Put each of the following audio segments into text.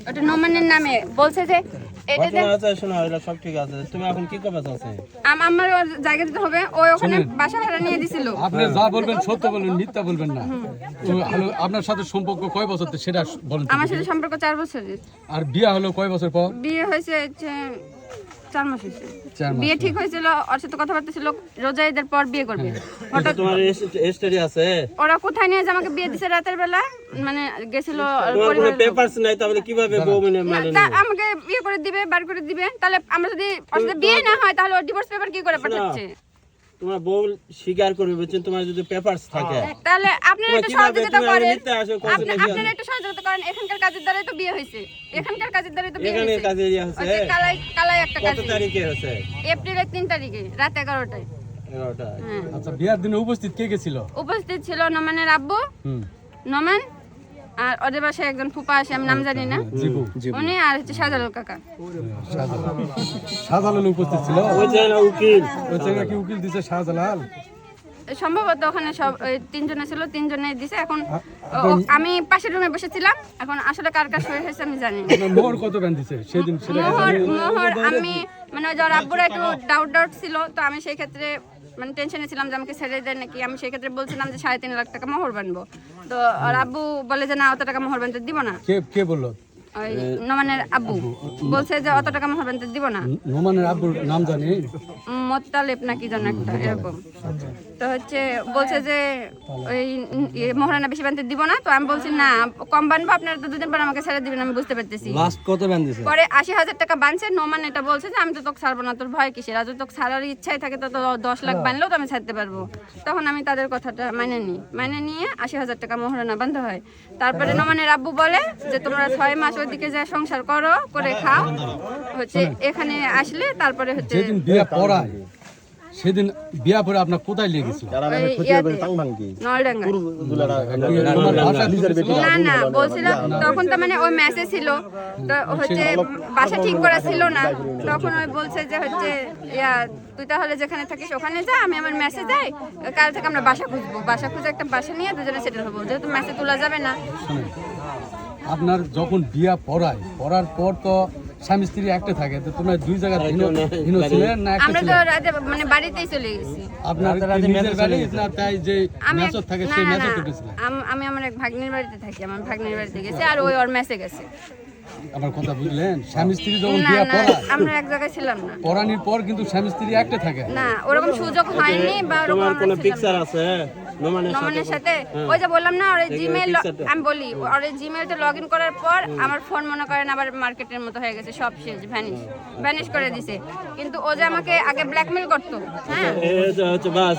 ওটা নোমানের নামে বলছে যে এটা যে আচ্ছা শোনো এটা সব ঠিক আছে, তুমি এখন কি করবে চাচ্ছে? আমার ওর জায়গা দিতে হবে, ও ওখানে বাসা ভাড়া নিয়ে দিছিল। আপনি যা বলবেন সত্য বলবেন, মিথ্যা বলবেন না। আপনার সাথে সম্পর্ক কয় বছর সেটা বলেন। আমার সাথে সম্পর্ক 4 বছরের। আর বিয়ে হলো কয় বছর পর? বিয়ে হয়েছে 4 মাস হয়েছে। বিয়ে ঠিক হয়েছিল, ওর সাথে কথাবার্তা ছিল, রোজা ঈদের পর বিয়ে করবে। হঠাৎ তোমার স্টোরি আছে? ওরা কোথায় নিয়ে যে আমাকে বিয়ে দিছে রাতের বেলা, মানে গেছিল তোমার কোনো পেপারস নাই, তাহলে কিভাবে বউ মানে আমাকে বিয়ে করে দিবে, বার করে দিবে। তাহলে আমরা যদি ওর সাথে বিয়ে না হয় তাহলে ওর ডিভোর্স পেপার কি করে পাঠাচ্ছে? তোমার বউ স্বীকার করবে বলছেন, তোমার যদি পেপারস থাকে তাহলে আপনারা একটু সহযোগিতা করেন। আপনারা একটু সহযোগিতা করেন, এখানকার কাজের দ্বারাই তো বিয়ে হয়েছে, এখানকার কাজের দ্বারাই তো বিয়ে হয়েছে। এখানে কাজে হয়েছে কালাই একটা কাজ। কত তারিখে হয়েছে? এপ্রিলের 3 তারিখে রাত 11টায়। 11টা। আচ্ছা, বিয়ার দিনে উপস্থিত কে কে ছিল? উপস্থিত ছিল নোমানের আব্বু, নোমান, আর ওদের বাসায় একজন ফুপা আসে, আমি নাম জানি না, উনি, আর হচ্ছে শাহজালাল কাকা। শাহজালাল উপস্থিত ছিল? ওই যে উকিল, ওই জায়গা কি উকিল দিছে শাহজালাল? সম্ভবত ওখানে সব 3 জনে ছিল, 3 জনে দিছে। এখন আমি পাশের রুমে বসেছিলাম, এখন আসলে কার কাছে হয়েছে আমি জানি না। মোহর কত ব্যান দিছে সেদিন? মোহর আমি মানে ওর আব্বুর একটু ডাউট ছিল, তো আমি সেই ক্ষেত্রে মানে টেনশনে ছিলাম যে আমাকে ছেড়ে দেয় নাকি। আমি সেই ক্ষেত্রে বলছিলাম যে 3.5 লাখ টাকা মোহর বানবো, তো ওর আব্বু বলে যে না, অত টাকা মোহর বানতে দিব না। কে বললো? ওই নোমানের আব্বু বলছে যে অত টাকা মোহর বানতে দিব না। নোমানের আব্বুর নাম জানি, মোত্তালেব নাকি যেন একটা এরকম। তো হচ্ছে বলছে যে ওই মোহরানা বেশি বানতে দিব না। তো আমি বলছি না, কম বানবো, আপনারা তো 2 দিন পর আমাকে ছেড়ে দিবেন, আমি বুঝতে পারতেছি। লাস্ট কত ব্যান দিছে? পরে 80,000 টাকা বানছে। নোমান এটা বলছে যে আমি তো তোকে ছাড়বো না, তোর ভয় কিসের? আর যদি তোকে ছাড়ার ইচ্ছাই থাকে তো 10 লাখ বানলেও তো আমি ছাড়তে পারবো। তখন আমি তাদের কথাটা মানে নিয়ে 80,000 টাকা মোহরানা বানতে হয়। তারপরে নোমানের আব্বু বলে যে তোমরা 6 মাস ওইদিকে যা সংসার করো, করে খাও, হচ্ছে এখানে আসলে তারপরে হচ্ছে যেদিন বিয়ে পড়ায় সেদিন বিয়া পরে আপনার কোথায় লেগেছিল? না না বলছিলাম তখন তো মানে ওই মেসে ছিল, তো হচ্ছে বাসা ঠিক করা ছিল না। তখন ওই বলছে যে হচ্ছে তুই তাহলে যেখানে থাকিস ওখানে যা, আমি আমার মেসে যাই, কাল থেকে আমরা বাসা খুঁজবো, বাসা খুঁজে একটা বাসা নিয়ে দুজনে সেটেল হবো, যেহেতু মেসে তোলা যাবে না। আপনার যখন বিয়া পড়ার পর তো স্বামী স্ত্রী একটা থাকে, তো তোমরা 2 জায়গায় ভিন্ন ছিলেন না? আমরা তো রাতে মানে বাড়িতেই চলে গেছি। আপনার নিজের বাড়ি না, তাই যে মেসর থাকে সেই মেসর থেকে ছিলেন? আমি আমার এক ভাগ্নির বাড়িতে থাকি, আমার ভাগ্নির বাড়িতে গেছি, আর ওই ওর মেসে গেছে। আমার কথা বুঝলেন? স্বামী স্ত্রী যখন বিয়া পড়ায়, আমরা এক জায়গায় ছিলাম না। পড়ানির পর কিন্তু স্বামী স্ত্রী একটা থাকে না, ওরকম সুযোগ হয়নি। বা তোমার কোনো পিকচার আছে নোমানের সাথে? ওই যে বললাম না, ওর জিমেইল, আমি বলি ওর জিমেইলটা লগইন করার পর আমার ফোন মনে করেন আবার মার্কেটের মতো হয়ে গেছে, সব শেষ, ভ্যানিশ করে দিছে। কিন্তু ও যে আমাকে আগে ব্ল্যাকমেল করতো, হ্যাঁ, বাস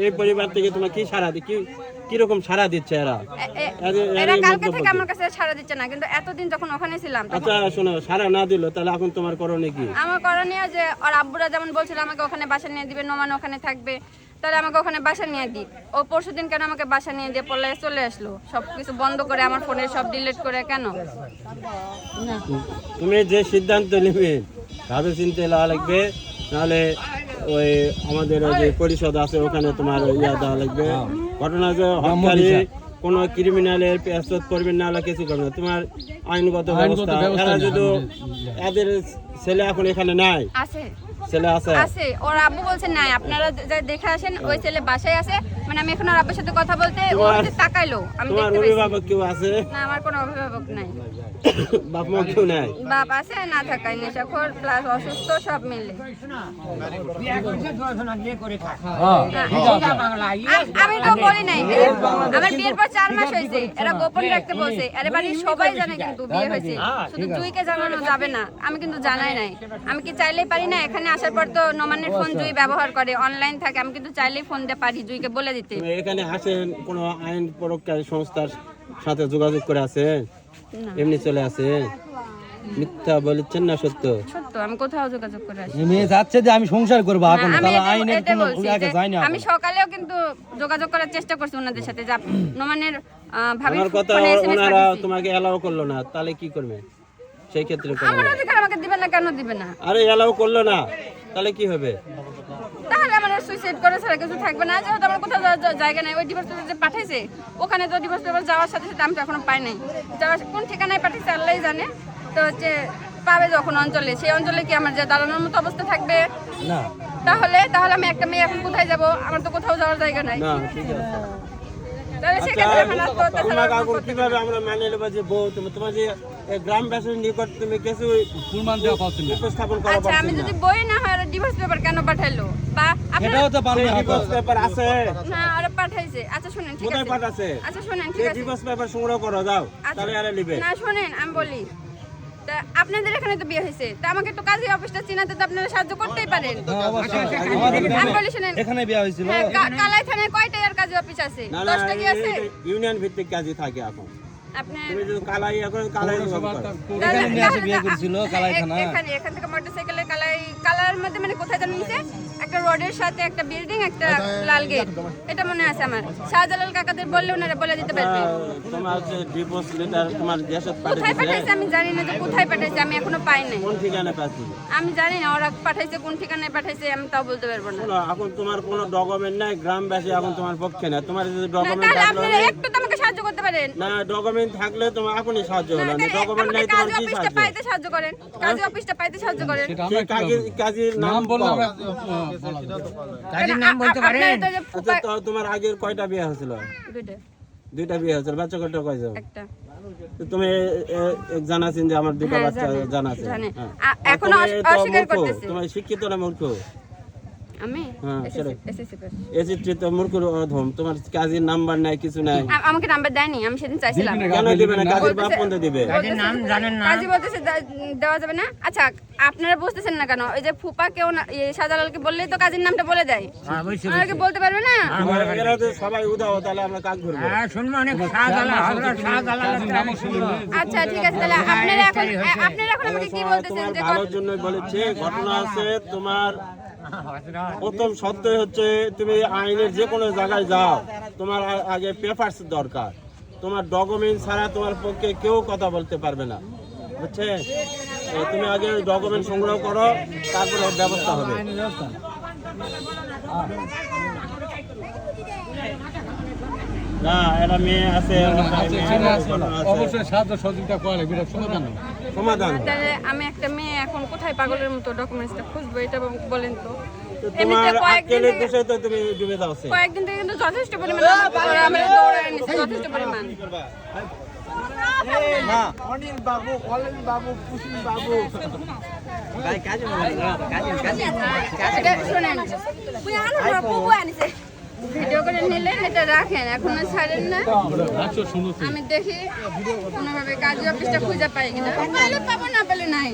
এই পরিবার থেকে তোমার কি সারা কিরকম সারা দিচ্ছে এরা কালকে থেকে আমার কাছে সারা দিচ্ছে না, কিন্তু এতদিন যখন ওখানে ছিলাম। আচ্ছা শোনো, সারা না দিল তাহলে এখন তোমার করণীয় কি? আমার করণীয় যে ওর আব্বুরা যেমন বলছিল আমাকে ওখানে বাসা নিয়ে দিবে, নোমান ওখানে থাকবে, তাহলে আমাকে ওখানে বাসা নিয়ে দিক। ও পরশুদিন কেন আমাকে বাসা নিয়ে দিয়ে পলায়ে চলে আসলো, সবকিছু বন্ধ করে, আমার ফোনে সব ডিলিট করে? কেন? তুমি যে সিদ্ধান্ত নেবে ভাবে চিন্তে লওয়া লাগবে, নাহলে ওই আমাদের ওই যে পরিষদ আছে ওখানে তোমার দেওয়া লাগবে। ঘটনা যে হত্যাকারী কোনো ক্রিমিনালের পেছন করবে না, হলে কিছু করবে না, তোমার আইনগত ব্যবস্থা। এরা যদি এদের ছেলে এখন এখানে নাই, ছেলে আছে, ওর আব্বু বলছে নাই, আপনারা দেখে আসেন, ওই ছেলে বাসায় আছে। মানে আমি এখন ওর আব্বুর সাথে কথা বলতে ও তাকাইলো, আমি দেখতে পাইছি। অভিভাবক কেউ আছে? না, আমার কোনো অভিভাবক নাই। বাপ মা কেউ নাই? বাপ আছে, না থাকায় নেশাখোর প্লাস অসুস্থ, সব মিলে। আমি তো বলি নাই, আমার বিয়ের পর 4 মাস হয়েছে, এরা গোপন রাখতে বলছে। আরে বাড়ির সবাই জানে কিন্তু বিয়ে হয়েছে, শুধু জুইকে জানানো যাবে না। আমি কিন্তু জানাই নাই। আমি কি চাইলেই পারি না? এখানে আসার পর তো নোমানের ফোন জুই ব্যবহার করে, অনলাইন থাকে, আমি কিন্তু চাইলেই ফোন দিয়ে পারি জুইকে বলে দিতে। এখানে আসেন কোন আইন প্রয়োগকারী সংস্থার সাথে যোগাযোগ করে আছে? এমনি চলে আসে? মিথ্যা বলছেন না সত্য? সত্য, আমি কোথাও যোগাযোগ করে আসি। মেয়ে যাচ্ছে যে আমি সংসার করব, এখন তাহলে আইনের কোনো আগে যায় না। আমি সকালেও কিন্তু যোগাযোগ করার চেষ্টা করছি ওনাদের সাথে, যে নোমানের ভাবি আমার কথা ওনারা তোমাকে এলাও করলো না, তাহলে কি করবে সেই ক্ষেত্রে? আমার অধিকার আমাকে দিবে না, কেন দিবে না? আরে এলাও করলো না, তাহলে কি হবে? তাহলে আমার সুইসাইড করে ছাড়া কিছু থাকবে না, যেহেতু আমার কোথাও যাওয়ার জায়গা নাই। ওই ডিভোর্স পেপার যে পাঠাইছে ওখানে তো ডিভোর্স পেপার যাওয়ার সাথে সাথে আমি তো এখনো পাই নাই, যাওয়ার কোন ঠিকানায় পাঠিয়েছে আল্লাহই জানে। তো হচ্ছে পাবে যখন অঞ্চলে, সেই অঞ্চলে কি আমার যে দাঁড়ানোর মতো অবস্থা থাকবে? না তাহলে আমি একটা মেয়ে এখন কোথায় যাব? আমার তো কোথাও যাওয়ার জায়গা নাই। না ঠিক আছে। তাহলে সেক্ষেত্রে আমার আত্মহত্যা ছাড়া তোমাকে আর এখন করতে কিভাবে আমরা মেনে নেবো যে বউ তোমার যে গ্রামবাসীর নিকট তুমি কিছু প্রমাণ দেওয়া পাচ্ছেন না। উপস্থাপন করা আচ্ছা, আমি পারছো যদি না? বই না হয় ডিভোর্স পেপার কেন পাঠাইলো? বা আপনারা এটাও তো পারবে না। ডিভোর্স পেপার আছে, না ওরা পাঠাইছে। আচ্ছা শুনেন, ঠিক কোথায় আছে। পাঠাচ্ছে? আচ্ছা শুনেন, ঠিক আছে। ডিভোর্স পেপার সংগ্রহ করো দাও, আচ্ছা, তাহলে আরে নিবে। না শুনেন, আমি বলি, তা আপনাদের এখানে তো বিয়ে হয়েছে, তা আমাকে তো কাজী অফিসটা চিনাতে তো আপনারা সাহায্য করতেই পারেন। হ্যাঁ, অবশ্যই। আমাদের আমি বলি শুনেন, এখানে বিয়ে হয়েছিল। হ্যাঁ, কালাই থানায় কয়টা আর কাজী অফিস আছে? না না 10টা কি আছে? ইউনিয়ন ভিত্তিক কাজই থাকে এখন। আপনি তুমি যদি কালাই এখন কালাই এখানে নিয়ে এসে বিয়ে করেছিল কালাই থানা। এখান থেকে মোটরসাইকেলে কালার মধ্যে মানে কোথায় জানেন নিচে একটা রোডের সাথে একটা বিল্ডিং, একটা লাল গেট, এটা মনে আছে আমার। শাহজালাল কাকাদের বললে ওনারা বলে দিতে পারবে। তোমার যে ডিভোর্স লেটার তোমার দেশত কোথায় পাঠিয়েছে, পাঠাইছে আমি জানি না, যে কোথায় পাঠাইছে আমি এখনো পাই নাই। কোন ঠিকানা পাঠিয়েছে? আমি জানি না ওরা পাঠাইছে কোন ঠিকানায় পাঠাইছে, আমি তাও বলতে পারবো না। শোনো, এখন তোমার কোনো ডকুমেন্ট নাই, গ্রামবাসী এখন তোমার পক্ষে না। তোমার যদি না, ডকুমেন্ট তাহলে থাকলে আপনারা একটু তো আমাকে সাহায্য করতে পারেন। না, ডকুমেন্ট থাকলে তোমার এখনই সাহায্য হলো না। তাহলে ডকুমেন্ট আমাকে নাই তোমার কাজী কি অফিসটা সাহায্য? পাইতে সাহায্য করেন, কাজী অফিসটা পাইতে সাহায্য করেন। সেটা সে আমরা কি কাজীর করবো? নাম নাম বললে কও। আমরা বলা যাবে। কাজীর নাম বলতে পারেন? আচ্ছা, তো তোমার আগের কয়টা বিয়ে হয়েছিল? দুইটা বিয়ে হয়েছিল। বাচ্চা কয়টা কয়জন? একটা। তো তুমি জানাছেন যে আমার দুটো হ্যাঁ, বাচ্চা জানি, জানাছে। জানি। হ্যাঁ। এখনো তুমি তো অস্বীকার মূর্খ। করতেছে। তুমি শিক্ষিত না মূর্খ? আমি হ্যাঁ, সেটাই। SSC pass. এসিটি তো মূর্খর অধম। তোমার কাজের নাম্বার নাই, কিছু নাই। আমাকে নাম্বার দেয়নি, আমি সেদিন চাইছিলাম। কেন দিবে না? কাজের বাপ কোনটা দিবে? কাজী বলতেছে দেওয়া যাবে না। আচ্ছা, আপনারা বুঝতেছেন না কেন? ওই যে ফুপা কেউ শাহজালালকে বললেই তো কাজীর নামটা বলে দেয়, আমাকে বলতে পারবে না? এরা তো সবাই উদাও, তাহলে আমরা কাজ করবো। আচ্ছা ঠিক আছে, তাহলে আপনারা এখন আমাকে কি বলতেছেন তোমার যে ভালোর জন্য বলেছে। ঘটনা আছে, তোমার প্রথম সত্য হচ্ছে তুমি আইনের যে কোনো জায়গায় যাও, তোমার আগে পেপারস দরকার। তোমার ডকুমেন্ট ছাড়া তোমার পক্ষে কেউ কথা বলতে পারবে না, বুঝছে? তুমি আগে ডকুমেন্ট সংগ্রহ করো, তারপরে ব্যবস্থা হবে। না, এটা মেয়ে আছে, অবশ্যই সাহায্য সহযোগিতা করা লাগবে, এটা সমাধান হবে। সমাধান হবে। তাহলে আমি একটা মেয়ে এখন কোথায় পাগলের মতো ডকুমেন্টসটা খুঁজবো, এটা বলেন তো। তো এমনিতে তোমার কয়েকদিন আক্কেলের থেকে বিষয় তো তুমি ডুবে দাও। কয়েকদিন থেকে কিন্তু যথেষ্ট পরিমাণ আমরা দৌড়ায় নিচ্ছি, যথেষ্ট পরিমাণ। অনিল বাবু, কলেন বাবু, কুসুম বাবু। এটা শোনেন, ভিডিও করে নিলেন, এটা রাখেন, এখনো ছাড়েন না। আমি দেখি কোনোভাবে কাজী অফিসটা খুঁজে পাই কিনা, পাইলে পাবো, না পেলে নাই।